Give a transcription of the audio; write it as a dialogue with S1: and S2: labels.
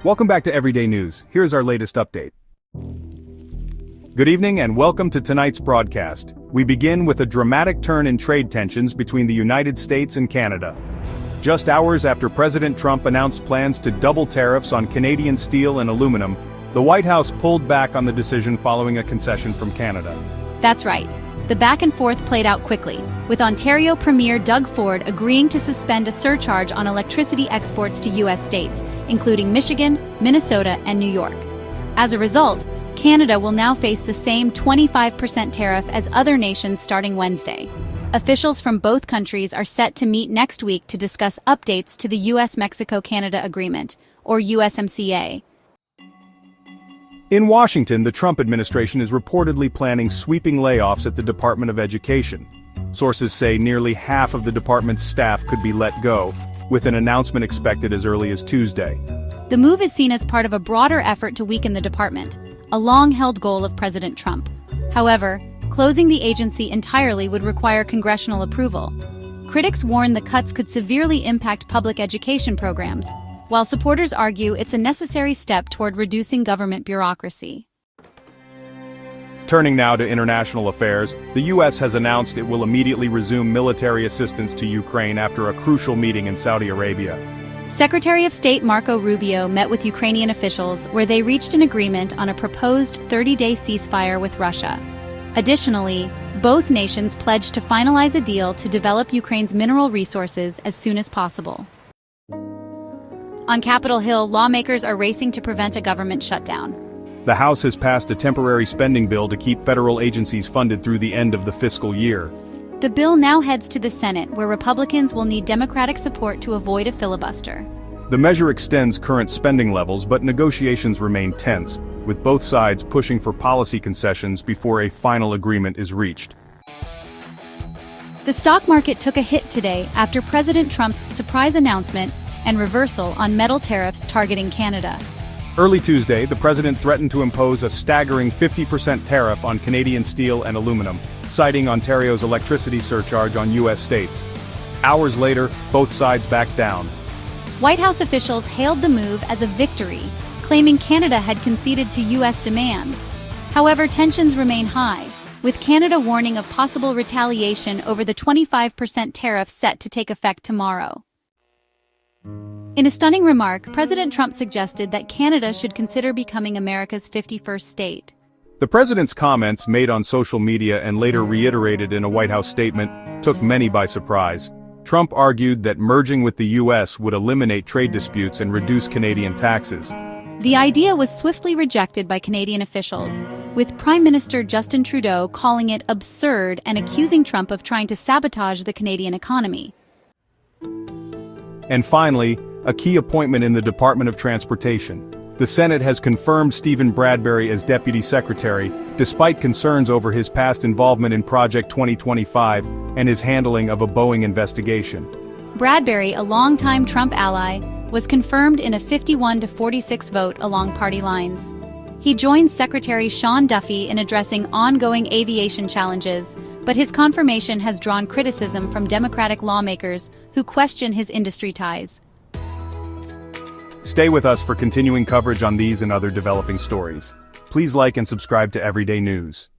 S1: Welcome back to Everyday News. Here's our latest update. Good evening and welcome to tonight's broadcast. We begin with a dramatic turn in trade tensions between the United States and Canada. Just hours after President Trump announced plans to double tariffs on Canadian steel and aluminum, the White House pulled back on the decision following a concession from Canada.
S2: That's right. The back and forth played out quickly, with Ontario Premier Doug Ford agreeing to suspend a surcharge on electricity exports to U.S. states, including Michigan, Minnesota, and New York. As a result, Canada will now face the same 25% tariff as other nations starting Wednesday. Officials from both countries are set to meet next week to discuss updates to the U.S.-Mexico-Canada Agreement, or USMCA.
S1: In Washington, the Trump administration is reportedly planning sweeping layoffs at the Department of Education. Sources say nearly half of the department's staff could be let go, with an announcement expected as early as Tuesday.
S2: The move is seen as part of a broader effort to weaken the department, a long-held goal of President Trump. However, closing the agency entirely would require congressional approval. Critics warn the cuts could severely impact public education programs, while supporters argue it's a necessary step toward reducing government bureaucracy.
S1: Turning now to international affairs, the U.S. has announced it will immediately resume military assistance to Ukraine after a crucial meeting in Saudi Arabia.
S2: Secretary of State Marco Rubio met with Ukrainian officials where they reached an agreement on a proposed 30-day ceasefire with Russia. Additionally, both nations pledged to finalize a deal to develop Ukraine's mineral resources as soon as possible. On Capitol Hill, lawmakers are racing to prevent a government shutdown.
S1: The House has passed a temporary spending bill to keep federal agencies funded through the end of the fiscal year.
S2: The bill now heads to the Senate, where Republicans will need Democratic support to avoid a filibuster.
S1: The measure extends current spending levels, but negotiations remain tense, with both sides pushing for policy concessions before a final agreement is reached.
S2: The stock market took a hit today after President Trump's surprise announcement and reversal on metal tariffs targeting Canada.
S1: Early Tuesday, the president threatened to impose a staggering 50% tariff on Canadian steel and aluminum, citing Ontario's electricity surcharge on U.S. states. Hours later, both sides backed down.
S2: White House officials hailed the move as a victory, claiming Canada had conceded to U.S. demands. However, tensions remain high, with Canada warning of possible retaliation over the 25% tariff set to take effect tomorrow. In a stunning remark, President Trump suggested that Canada should consider becoming America's 51st state.
S1: The president's comments, made on social media and later reiterated in a White House statement, took many by surprise. Trump argued that merging with the U.S. would eliminate trade disputes and reduce Canadian taxes.
S2: The idea was swiftly rejected by Canadian officials, with Prime Minister Justin Trudeau calling it absurd and accusing Trump of trying to sabotage the Canadian economy.
S1: And finally, a key appointment in the Department of Transportation. The Senate has confirmed Stephen Bradbury as Deputy Secretary, despite concerns over his past involvement in Project 2025 and his handling of a Boeing investigation.
S2: Bradbury, a longtime Trump ally, was confirmed in a 51-46 vote along party lines. He joined Secretary Sean Duffy in addressing ongoing aviation challenges, but his confirmation has drawn criticism from Democratic lawmakers who question his industry ties.
S1: Stay with us for continuing coverage on these and other developing stories. Please like and subscribe to Everyday News.